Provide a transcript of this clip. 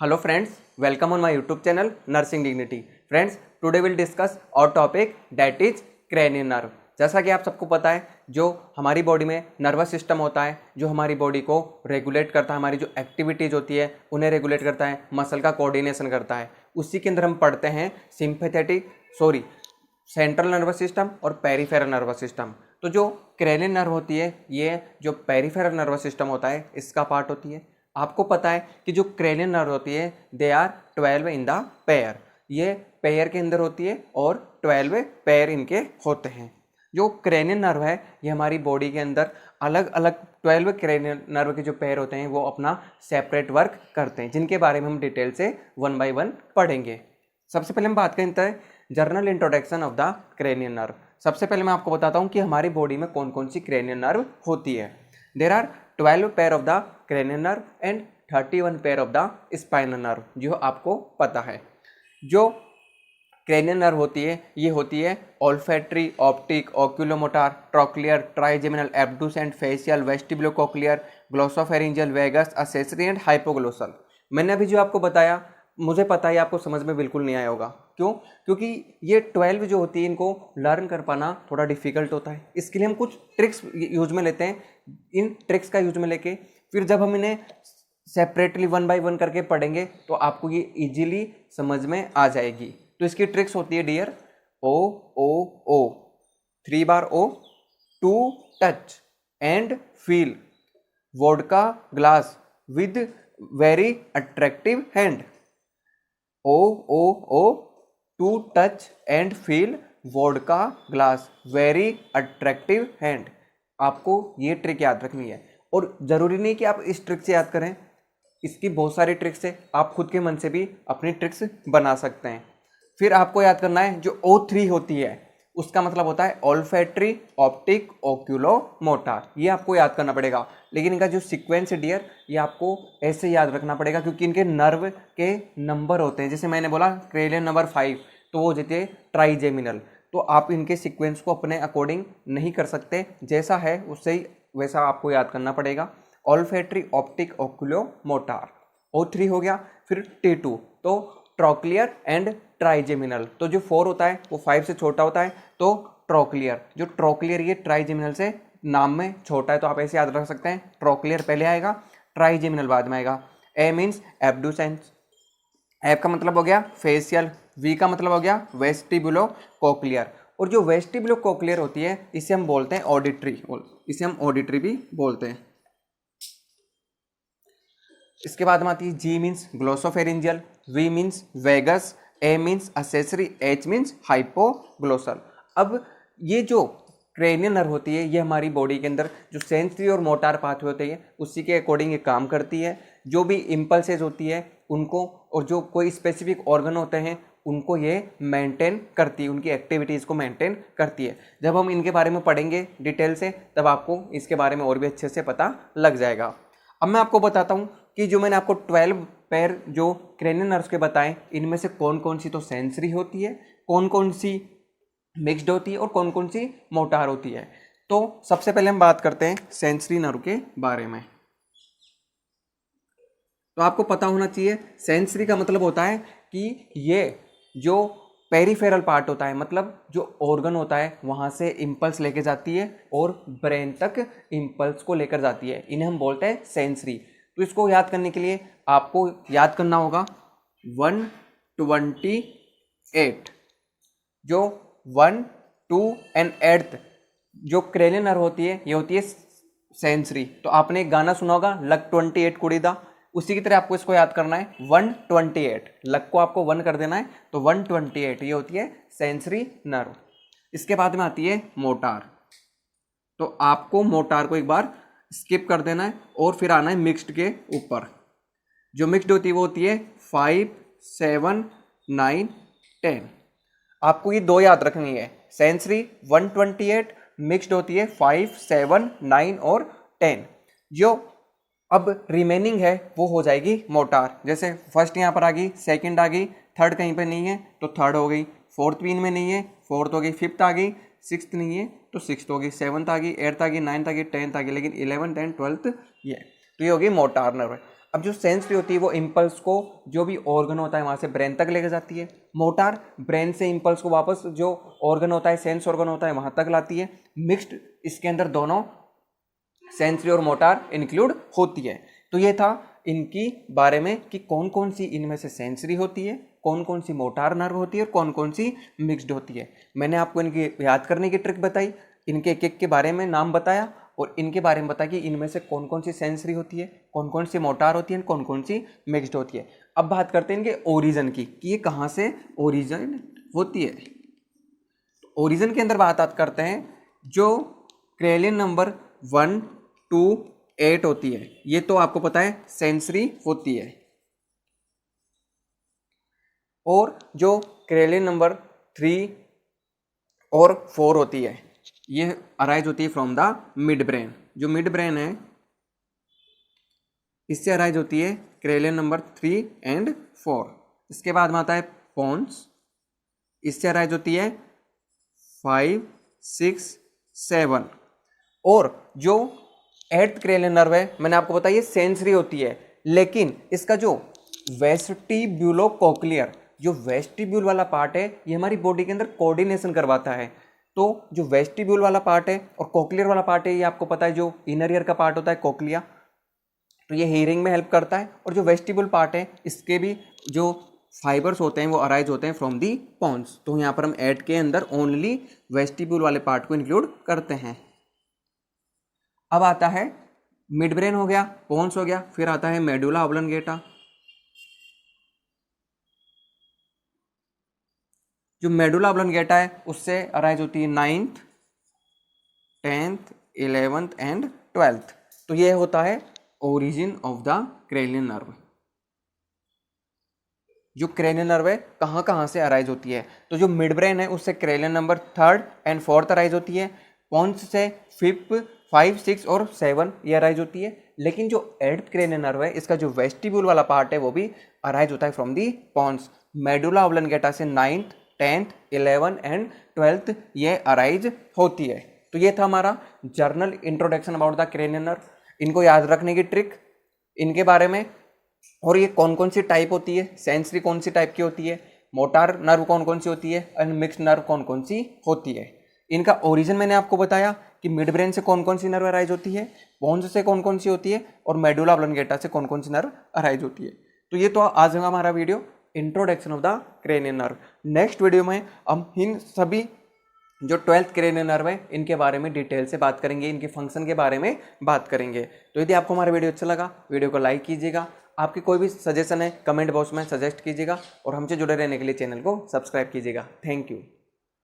Hello friends, welcome on my YouTube channel Nursing Dignity. Friends, today we'll discuss our topic that is cranial nerve. जैसा कि आप सबको पता है, जो हमारी बॉडी में नर्वस सिस्टम होता है, जो हमारी बॉडी को रेगुलेट करता है, हमारी जो एक्टिविटीज़ होती है उन्हें रेगुलेट करता है, मसल का कोऑर्डिनेशन करता है, उसी के अंदर हम पढ़ते हैं सेंट्रल नर्वस सिस्टम और पेरिफेरल नर्वस सिस्टम। तो जो क्रेनियल नर्व होती है, ये जो पेरिफेरल नर्वस सिस्टम होता है इसका पार्ट होती है। आपको पता है कि जो क्रेनियल नर्व होती है they are 12 in the pair, ये पेयर के अंदर होती है और 12 पेयर इनके होते हैं। जो क्रेनियल नर्व है ये हमारी बॉडी के अंदर अलग अलग 12 क्रेनियल नर्व के जो पेयर होते हैं वो अपना सेपरेट वर्क करते हैं, जिनके बारे में हम डिटेल से वन बाय वन पढ़ेंगे। सबसे पहले हम बात करते हैं journal introduction of the cranial nerve. सबसे पहले मैं आपको बताता हूँ कि हमारी बॉडी में कौन कौन सी क्रेनियल नर्व होती है। There are 12 pair of the cranial nerve and 31 pair of the spinal nerve, जो आपको पता है। जो क्रेनियल नर्व होती है ये होती है olfactory, optic, oculomotor, trochlear, trigeminal, abducent, facial, vestibulocochlear, glossopharyngeal, vagus, accessory and hypoglossal. मैंने अभी जो आपको बताया, मुझे पता है आपको समझ में बिल्कुल नहीं आया होगा। क्यों? क्योंकि ये 12 जो होती है इनको लर्न कर पाना थोड़ा डिफिकल्ट होता है। इसके लिए हम कुछ ट्रिक्स यूज में लेते हैं। इन ट्रिक्स का यूज में लेके फिर जब हम इन्हें सेपरेटली वन बाय वन करके पढ़ेंगे तो आपको ये इजीली समझ में आ जाएगी। तो इसकी ट्रिक्स होती है डियर ओ ओ ओ, 3 बार O, to touch and feel, vodka glass with very attractive hand. O O O, to touch and feel, vodka glass, very attractive hand. आपको ये ट्रिक याद रखनी है और ज़रूरी नहीं कि आप इस ट्रिक से याद करें, इसकी बहुत सारी ट्रिक्स है, आप खुद के मन से भी अपनी ट्रिक्स बना सकते हैं। फिर आपको याद करना है जो O3 होती है उसका मतलब होता है ऑल्फैक्टरी, ऑप्टिक, ओक्यूलोमोटर, ये आपको याद करना पड़ेगा। लेकिन इनका जो सीक्वेंस है डियर ये आपको ऐसे याद रखना पड़ेगा क्योंकि इनके नर्व के नंबर होते हैं। जैसे मैंने बोला क्रेनियल नंबर 5 तो वो होते हैं ट्राइजेमिनल, तो आप इनके सीक्वेंस को अपने अकॉर्डिंग नहीं कर सकते, जैसा है उससे ही वैसा आपको याद करना पड़ेगा। ऑल्फैक्टरी, ऑप्टिक, ओक्यूलोमोटर, O3 हो गया। फिर T2 तो ट्रोक्लियर एंड ट्राइजेमिनल, तो जो 4 होता है वो 5 से छोटा होता है, तो ट्रोक्लियर। जो ट्रोक्लियर ये ट्राइजेमिनल से नाम में छोटा है, तो आप ऐसे याद रख सकते हैं, ट्रोक्लियर पहले आएगा, ट्राइजेमिनल बाद में आएगा। ए मीन्स एब्डुसेंस, एफ का मतलब हो गया फेशियल, वी का मतलब हो गया वेस्टिबुलोकोक्लियर, और जो वेस्टिबुलोकोक्लियर होती है इसे हम बोलते हैं ऑडिटरी, इसे हम ऑडिटरी भी बोलते हैं। इसके बाद में आती है G means glossopharyngeal, V means vagus, A means accessory, H means hypoglossal. अब ये जो क्रेनियल नर्व होती है ये हमारी बॉडी के अंदर जो सेंसरी और मोटार पाथवे होते हैं उसी के अकॉर्डिंग ये काम करती है। जो भी इम्पल्सेज होती है उनको, और जो कोई स्पेसिफिक ऑर्गन होते हैं उनको ये मेंटेन करती है, उनकी एक्टिविटीज़ को मेंटेन करती है। जब हम इनके बारे में पढ़ेंगे डिटेल से तब आपको इसके बारे में और भी अच्छे से पता लग जाएगा। अब मैं आपको बताता हूँ कि जो मैंने आपको 12 पेयर जो क्रेनियल नर्व्स के बताए इनमें से कौन कौन सी तो सेंसरी होती है, कौन कौन सी मिक्स्ड होती है और कौन कौन सी मोटार होती है। तो सबसे पहले हम बात करते हैं सेंसरी नर्व के बारे में। तो आपको पता होना चाहिए सेंसरी का मतलब होता है कि ये जो पेरिफेरल पार्ट होता है, मतलब जो ऑर्गन होता है वहाँ से इम्पल्स लेके जाती है और ब्रेन तक इम्पल्स को लेकर जाती है, इन्हें हम बोलते हैं सेंसरी। तो इसको याद करने के लिए आपको याद करना होगा 128, जो 1, 2 एंड 8 जो क्रेनियल नर्व होती है ये होती है सेंसरी। तो आपने एक गाना सुना होगा लक 28 कुड़ी दा, उसी की तरह आपको इसको याद करना है 128, लक को आपको 1 कर देना है, तो 128 ये होती है सेंसरी नर्व। इसके बाद में आती है मोटार, तो आपको मोटार को एक बार स्किप कर देना है और फिर आना है मिक्स्ड के ऊपर। जो मिक्स्ड होती है वो होती है 5, 7, 9, 10। आपको ये दो याद रखनी है, सेंसरी 128, मिक्स्ड होती है 5, 7, 9 और 10। जो अब रिमेनिंग है वो हो जाएगी मोटार। जैसे फर्स्ट यहाँ पर आ गई, सेकंड आ गई, थर्ड कहीं पे नहीं है तो थर्ड हो गई, फोर्थ भी इनमें नहीं है, फोर्थ हो गई, फिफ्थ आ गई, सिक्स्थ नहीं है तो सिक्स्थ हो गई, सेवन्थ आ गई, एट्थ आ गई, नाइन्थ आ गई, टेंथ आ गई, लेकिन 11th एंड 12th ये, तो ये होगी मोटार नर्व। अब जो सेंसरी होती है वो इम्पल्स को जो भी ऑर्गन होता है वहाँ से ब्रेन तक लेकर जाती है। मोटार ब्रेन से इम्पल्स को वापस जो ऑर्गन होता है, सेंस ऑर्गन होता है, वहाँ तक लाती है। मिक्स्ड इसके अंदर दोनों सेंसरी और मोटार इंक्लूड होती है। तो ये था इनकी बारे में कि कौन कौन सी इनमें से सेंसरी होती है, कौन कौन सी मोटार नर्व होती है और कौन कौन सी मिक्स्ड होती है। मैंने आपको इनकी याद करने की ट्रिक बताई, इनके एक एक के बारे में नाम बताया और इनके बारे में बताया कि इनमें से कौन कौन सी सेंसरी होती है, कौन कौन सी मोटार होती है, कौन कौन सी मिक्स्ड होती है। अब बात करते हैं इनके ओरिजिन की कि ये कहाँ से ओरिजिन होती है। ओरिजिन के अंदर बात करते हैं जो क्रेलियन नंबर 1 2 8 होती है, ये तो आपको पता है सेंसरी होती है। और जो क्रेलियन नंबर 3 और 4 होती है, ये अराइज होती है फ्रॉम द मिड ब्रेन। जो मिड ब्रेन है इससे अराइज होती है क्रेलियन नंबर 3 एंड 4। इसके बाद में आता है पोन्स, इससे अराइज होती है 5 6 7। और जो 8th क्रेलियन नर्व है, मैंने आपको बताया ये सेंसरी होती है, लेकिन इसका जो वेस्टिब्यूलोकोक्लियर, जो वेस्टिब्यूल वाला पार्ट है, ये हमारी बॉडी के अंदर कोऑर्डिनेशन करवाता है। तो जो वेस्टिब्यूल वाला पार्ट है और कोक्लियर वाला पार्ट है, ये आपको पता है जो इनर ईयर का पार्ट होता है कोक्लिया, तो ये हियरिंग में हेल्प करता है। और जो वेस्टिब्यूल पार्ट है, इसके भी जो फाइबर्स होते हैं वो अराइज होते हैं फ्रॉम दी पोन्स। तो यहाँ पर हम 8 के अंदर ओनली वेस्टिब्यूल वाले पार्ट को इंक्लूड करते हैं। अब आता है मिड ब्रेन हो गया, पोन्स हो गया, फिर आता है मेडुला ऑब्लंगेटा। जो मेडुला ऑब्लंगेटा है उससे अराइज होती है 9th 10th 11th and 12th। तो ये होता है origin of the cranium nerve. जो क्रेनियन नर्व है कहाँ कहाँ से अराइज होती है, तो जो मिड ब्रेन है उससे cranium number 3rd and 4th arise होती है। पोन्स से 5th 5 6 और 7 ये अराइज होती है। लेकिन जो 8th क्रेनियन नर्व है, इसका जो वेस्टिब्यूल वाला पार्ट है वो भी अराइज होता है from the pons. Medulla oblongata से 9th 10th 11th and 12th ये अराइज होती है। तो ये था हमारा journal introduction about the cranium nerve. इनको याद रखने की ट्रिक, इनके बारे में, और ये कौन कौन सी टाइप होती है, सेंसरी कौन सी टाइप की होती है, मोटार नर्व कौन कौन सी होती है एंड मिक्स्ड नर्व कौन कौन सी होती है। इनका ओरिजिन मैंने आपको बताया कि मिड ब्रेन से कौन कौन सी नर्व अराइज होती है, पोन्स से कौन कौन सी होती है और मेडुला ऑब्लंगेटा से कौन कौन सी नर्व अराइज होती है। तो ये तो आज का हमारा video introduction of the cranium nerve. Next video में हम इन सभी जो 12th क्रेनियन नर्व है इनके बारे में डिटेल से बात करेंगे, इनके फंक्शन के बारे में बात करेंगे। तो यदि आपको हमारा वीडियो अच्छा लगा, वीडियो को लाइक कीजिएगा। आपकी कोई भी सजेशन है कमेंट बॉक्स में सजेस्ट कीजिएगा और हमसे जुड़े रहने के लिए चैनल को सब्सक्राइब कीजिएगा। Thank you.